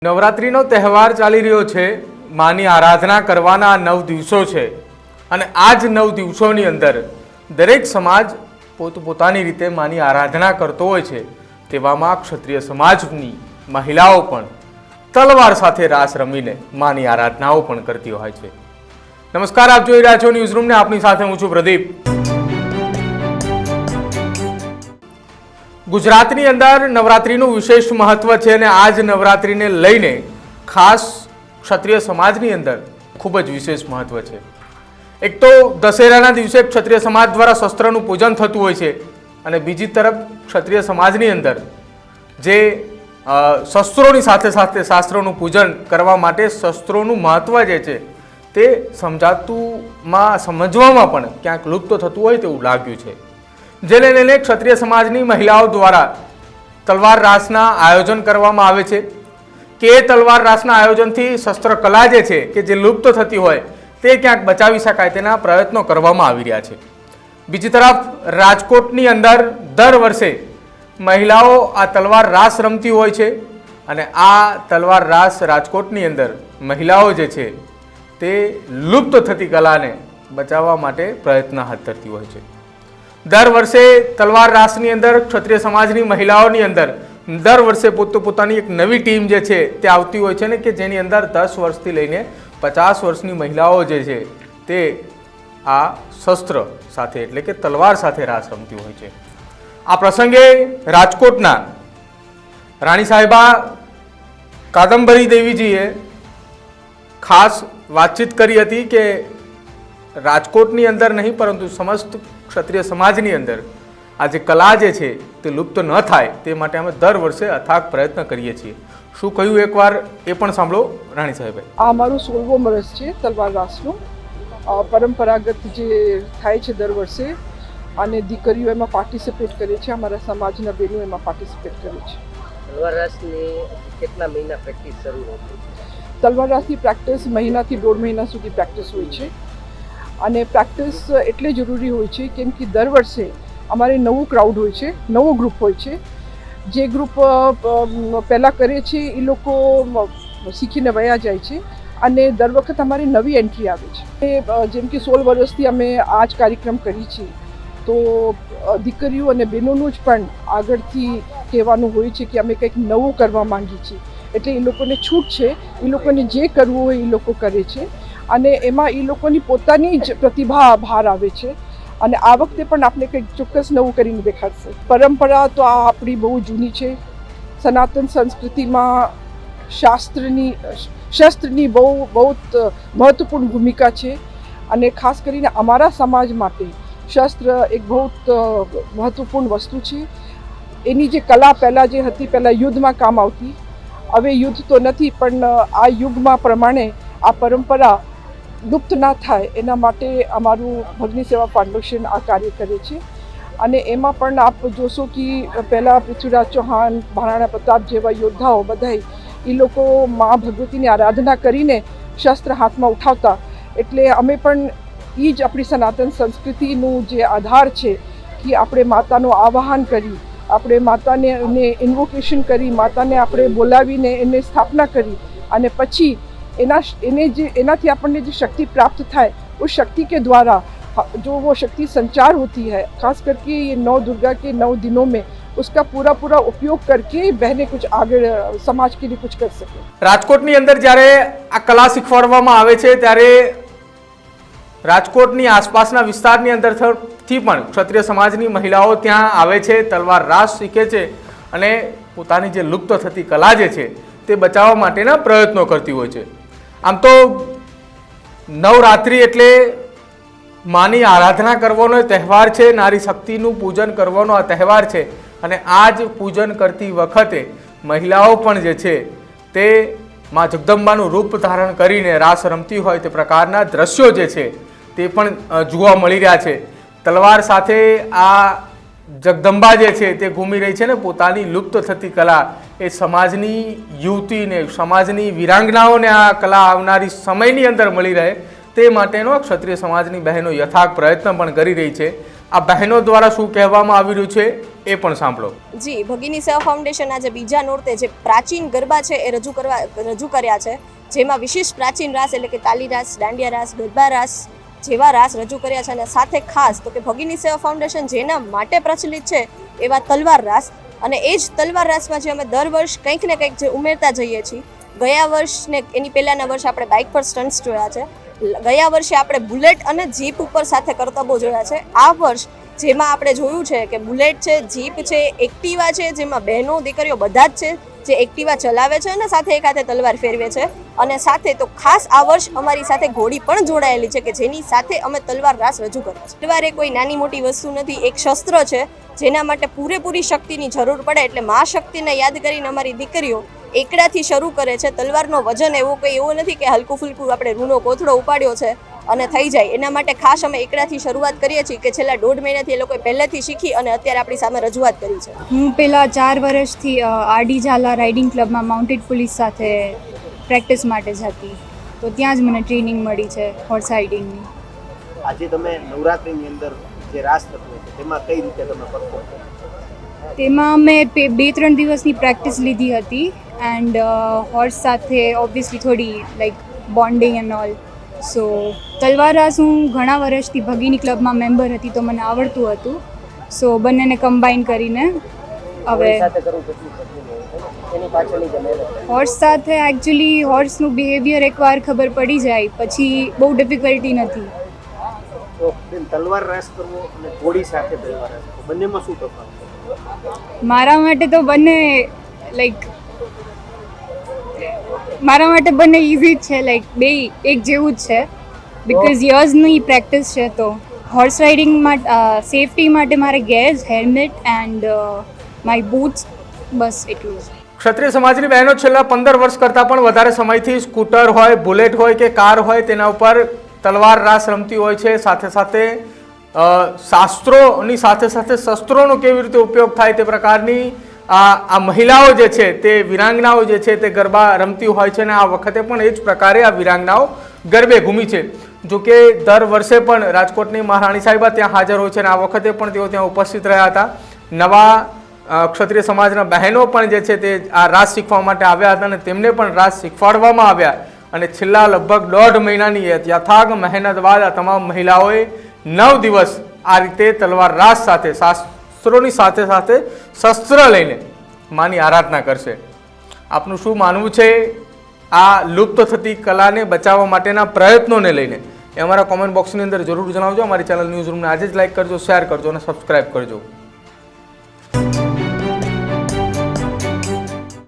નવરાત્રિનો તહેવાર ચાલી રહ્યો છે। માની આરાધના કરવાના 9 દિવસો છે અને આ જ 9 દિવસોની અંદર દરેક સમાજ પોતપોતાની રીતે માની આરાધના કરતો હોય છે। તેવામાં ક્ષત્રિય સમાજની મહિલાઓ પણ તલવાર સાથે રાસ રમીને માની આરાધનાઓ પણ કરતી હોય છે। નમસ્કાર, આપ જોઈ રહ્યા છો ન્યૂઝરૂમ ને આપની સાથે હું છું પ્રદીપ। ગુજરાતની અંદર નવરાત્રિનું વિશેષ મહત્વ છે અને આ જ નવરાત્રિને લઈને ખાસ ક્ષત્રિય સમાજની અંદર ખૂબ જ વિશેષ મહત્વ છે। એક તો દશેરાના દિવસે ક્ષત્રિય સમાજ દ્વારા શસ્ત્રનું પૂજન થતું હોય છે અને બીજી તરફ ક્ષત્રિય સમાજની અંદર જે શસ્ત્રોની સાથે સાથે શાસ્ત્રોનું પૂજન કરવા માટે શસ્ત્રોનું મહત્વ જે છે તે સમજવામાં પણ ક્યાંક લુપ્ત થતું હોય તેવું લાગ્યું છે। જેને લઈને ક્ષત્રિય સમાજની મહિલાઓ દ્વારા તલવાર રાસના આયોજન કરવામાં આવે છે કે તલવાર રાસના આયોજનથી શસ્ત્રકલા જે છે કે જે લુપ્ત થતી હોય તે ક્યાંક બચાવી શકાય તેના પ્રયત્નો કરવામાં આવી રહ્યા છે। બીજી તરફ રાજકોટની અંદર દર વર્ષે મહિલાઓ આ તલવાર રાસ રમતી હોય છે અને આ તલવાર રાસ રાજકોટની અંદર મહિલાઓ જે છે તે લુપ્ત થતી કલાને બચાવવા માટે પ્રયત્ન હાથ ધરતી હોય છે। દર વર્ષે તલવાર રાસની અંદર ક્ષત્રિય સમાજની મહિલાઓની અંદર દર વર્ષે પોતાની એક નવી ટીમ જે છે તે આવતી હોય છે ને કે જેની અંદર 10 વર્ષથી લઈને 50 વર્ષની મહિલાઓ જે છે તે આ શસ્ત્ર સાથે એટલે કે તલવાર સાથે રાસ રમતી હોય છે। આ પ્રસંગે રાજકોટના રાણી સાહેબા કાદંબરી દેવીજીએ ખાસ વાતચીત કરી હતી કે રાજકોટની અંદર નહીં પરંતુ સમસ્ત ક્ષત્રિય સમાજની અંદર આ જે કલા જે છે તે લુપ્ત ન થાય તે માટે અમે દર વર્ષે અથાગ પ્રયત્ન કરીએ છીએ। શું કહ્યું એકવાર એ પણ સાંભળો રાણી સાહેબે। આ અમારું 16મું વર્ષ છે તલવાર રાસનું। પરંપરાગત જે થાય છે દર વર્ષે અને દીકરીઓ એમાં પાર્ટિસિપેટ કરે છે, અમારા સમાજના બહેનો એમાં પાર્ટિસિપેટ કરે છે। તલવાર રાસની કેટલા મહિના પ્રેક્ટિસ શરૂ હોય છે? તલવાર રાસની પ્રેક્ટિસ મહિનાથી 1.5 મહિના સુધી પ્રેક્ટિસ હોય છે અને પ્રેક્ટિસ એટલે જરૂરી હોય છે કેમ કે દર વર્ષે અમારે નવું ક્રાઉડ હોય છે, નવો ગ્રુપ હોય છે। જે ગ્રુપ પહેલાં કરે છે એ લોકો શીખીને વયા જાય છે અને દર વખત અમારી નવી એન્ટ્રી આવે છે। જેમ કે 16 વર્ષથી અમે આ જ કાર્યક્રમ કરી છીએ તો દીકરીઓ અને બહેનોનું જ પણ આગળથી કહેવાનું હોય છે કે અમે કંઈક નવું કરવા માંગીએ છીએ, એટલે એ લોકોને છૂટ છે, એ લોકોને જે કરવું હોય એ લોકો કરે છે અને એમાં એ લોકોની પોતાની જ પ્રતિભા બહાર આવે છે અને આ વખતે પણ આપણે કંઈક ચોક્કસ નવું કરીને દેખાડશે। પરંપરા તો આ આપણી બહુ જૂની છે। સનાતન સંસ્કૃતિમાં શસ્ત્રની બહુ મહત્વપૂર્ણ ભૂમિકા છે અને ખાસ કરીને અમારા સમાજ માટે શસ્ત્ર એક બહુ મહત્વપૂર્ણ વસ્તુ છે। એની જે કલા પહેલાં જે હતી, પહેલાં યુદ્ધમાં કામ આવતી, હવે યુદ્ધ તો નથી પણ આ યુગમાં પ્રમાણે આ પરંપરા લુપ્ત ના થાય એના માટે અમારું ભગની સેવા ફાઉન્ડેશન આ કાર્ય કરે છે અને એમાં પણ આપ જોશો કે પહેલાં પૃથ્વીરાજ ચૌહાણ, મહારાણા પ્રતાપ જેવા યોદ્ધાઓ બધા એ લોકો મા ભગવતીની આરાધના કરીને શસ્ત્ર હાથમાં ઉઠાવતા, એટલે અમે પણ એ જ આપણી સનાતન સંસ્કૃતિનું જે આધાર છે કે આપણે માતાનું આવાહન કરી, આપણે માતાને ઇન્વોકેશન કરી, માતાને આપણે બોલાવીને એને સ્થાપના કરી અને પછી એનાથી આપણને जो शक्ति प्राप्त થાય उस शक्ति के द्वारा जो वो शक्ति संचार होती है, खास करके ये 9 दुर्गा के 9 दिनों में उसका पूरा उपयोग करके बहने कुछ आगे समाज के लिए कुछ कर सके। રાજકોટની અંદર જ્યારે આ કલા શીખવાડવામાં આવે છે ત્યારે રાજકોટની આસપાસના વિસ્તારની અંદરથી પણ ક્ષત્રિય સમાજની મહિલાઓ ત્યાં આવે છે, તલવાર રાસ શીખે છે અને પોતાની જે લુપ્ત થતી કલા જે છે તે બચાવવા માટેના પ્રયત્નો કરતી હોય છે। આમ તો નવરાત્રિ એટલે માની આરાધના કરવાનો તહેવાર છે, નારી શક્તિનું પૂજન કરવાનો આ તહેવાર છે અને આ જ પૂજન કરતી વખતે મહિલાઓ પણ જે છે તે મા જગદંબાનું રૂપ ધારણ કરીને રાસ રમતી હોય તે પ્રકારના દ્રશ્યો જે છે તે પણ જોવા મળી રહ્યા છે। તલવાર સાથે આ જગદંબા જે છે તે ઘૂમી રહી છે ને પોતાની લુપ્ત થતી કલા એ સમાજની યુવતીને, સમાજની વિરાંગનાઓને આ કલા આવનારી સમયની અંદર મળી રહે તે માટેનો ક્ષત્રિય સમાજની બહેનો યથાર્થ પ્રયત્ન પણ કરી રહી છે। આ બહેનો દ્વારા શું કહેવામાં આવી રહ્યું છે એ પણ સાંભળો. જી, ભગીની સેવા ફાઉન્ડેશન આજે બીજા નોરતે જે પ્રાચીન ગરબા છે એ રજૂ કર્યા છે, જેમાં વિશિષ્ટ પ્રાચીન રાસ એટલે કે તાલી રાસ, દાંડિયા રાસ, ગરબા રાસ જેવા રાસ રજૂ કર્યા છે. અને સાથે ખાસ તો કે ભગીની સેવા ફાઉન્ડેશન જેના માટે પ્રચલિત છે એવા તલવાર રાસ, અને એ જ તલવાર રાસમાં જે અમે દર વર્ષ કંઈક ને કંઈક જે ઉમેરતા જઈએ છીએ. ગયા વર્ષ ને એની પહેલાંના વર્ષે આપણે બાઇક પર સ્ટન્ટ્સ જોયા છે, ગયા વર્ષે આપણે બુલેટ અને જીપ ઉપર સાથે કરતબો જોયા છે. આ વર્ષ જેમાં આપણે જોયું છે કે બુલેટ છે, જીપ છે, એક્ટિવા છે, જેમાં બહેનો દીકરીઓ બધા જ છે જે એક્ટિવા ચલાવે છે અને સાથે એક હાથે તલવાર ફેરવે છે. અને સાથે તો ખાસ આ વર્ષ અમારી સાથે ઘોડી પણ જોડાયેલી છે કે જેની સાથે અમે તલવાર રાસ રજૂ કરીએ છીએ. તલવાર એ કોઈ નાની મોટી વસ્તુ નથી, એક શસ્ત્ર છે જેના માટે પૂરેપૂરી શક્તિની જરૂર પડે. એટલે મા શક્તિને યાદ કરીને અમારી દીકરીઓ એકડાથી શરૂ કરે છે. તલવારનો વજન એવો નથી કે હલકું ફૂલકું આપણે રૂનો કોથળો ઉપાડ્યો છે અને થઈ જાય. એના માટે ખાસ અમે એકડાથી શરૂઆત કરીએ છીએ કે છેલ્લા 1.5 મહિનાથી એ લોકોએ પહેલેથી શીખી અને અત્યારે આપણી સામે રજૂઆત કરી છે. હું પહેલાં 4 વર્ષથી આરડી ઝાલા રાઇડિંગ ક્લબમાં માઉન્ટેડ પોલીસ સાથે પ્રેક્ટિસ માટે જતી, તો ત્યાં જ મને ટ્રેનિંગ મળી છે હોર્સ રાઇડિંગની. આજે તમે નવરાત્રિની અંદર જે રાસ થતો છે તેમાં કઈ રીતે તમે પરફોર્મ કરો? તેમાં મેં 2-3 દિવસની પ્રેક્ટિસ લીધી હતી એન્ડ હોર્સ સાથે ઓબ્વિયસલી થોડી લાઈક બોન્ડિંગ એન્ડ ઓલ. સો તલવાર રાસ હું ઘણા વર્ષથી ભગીની ક્લબમાં મેમ્બર હતી તો મને આવડતું હતું. સો બંનેને કમ્બાઈન કરીને હવે હોર્સ સાથે એકચ્યુઅલી હોર્સનું બિહેવિયર એકવાર ખબર પડી જાય પછી બહુ ડિફિકલ્ટી નથી. તો તલવાર રાસ કરવો અને ઘોડી સાથે તલવાર રાસ કરવો બંનેમાં શું તફાવત છે? મારા માટે તો બંને લાઈક મારા માટે બંને ઇઝી જ છે, લાઈક બે એક જેવું જ છે બિકોઝ યર્સની પ્રેક્ટિસ છે. તો હોર્સ રાઇડિંગમાં સેફટી માટે મારે gears, helmet and my boots, બસ એટલું જ. ક્ષત્રિય સમાજની બહેનો છેલ્લા 15 વર્ષ કરતાં પણ વધારે સમયથી સ્કૂટર હોય, બુલેટ હોય કે કાર હોય તેના ઉપર તલવાર રાસ રમતી હોય છે. સાથે સાથે શાસ્ત્રોની સાથે સાથે શસ્ત્રોનો કેવી રીતે ઉપયોગ થાય તે પ્રકારની આ મહિલાઓ જે છે તે વિરાંગનાઓ જે છે તે ગરબા રમતી હોય છે. અને આ વખતે પણ એ જ પ્રકારે આ વિરાંગનાઓ ગરબે ઘૂમી છે. જો કે દર વર્ષે પણ રાજકોટની મહારાણી સાહેબા ત્યાં હાજર હોય છે અને આ વખતે પણ તેઓ ત્યાં ઉપસ્થિત રહ્યા હતા. નવા ક્ષત્રિય સમાજના બહેનો પણ જે છે તે આ રાસ શીખવા માટે આવ્યા હતા અને તેમને પણ રાસ શીખવાડવામાં આવ્યા. અને છેલ્લા લગભગ 1.5 મહિનાની યથાર્થ મહેનત બાદ આ તમામ મહિલાઓએ 9 દિવસ આ રીતે તલવાર રાસ સાથે શાસ્ત્રોની સાથે સાથે શસ્ત્ર લઈને માની આરાધના કરશે. આપનું શું માનવું છે આ લુપ્ત થતી કલાને બચાવવા માટેના પ્રયત્નોને લઈને એ અમારા કોમેન્ટ બોક્સની અંદર જરૂર જણાવજો. અમારી ચેનલ ન્યૂઝ રૂમને આજે જ લાઈક કરજો, શેર કરજો અને સબસ્ક્રાઈબ કરજો.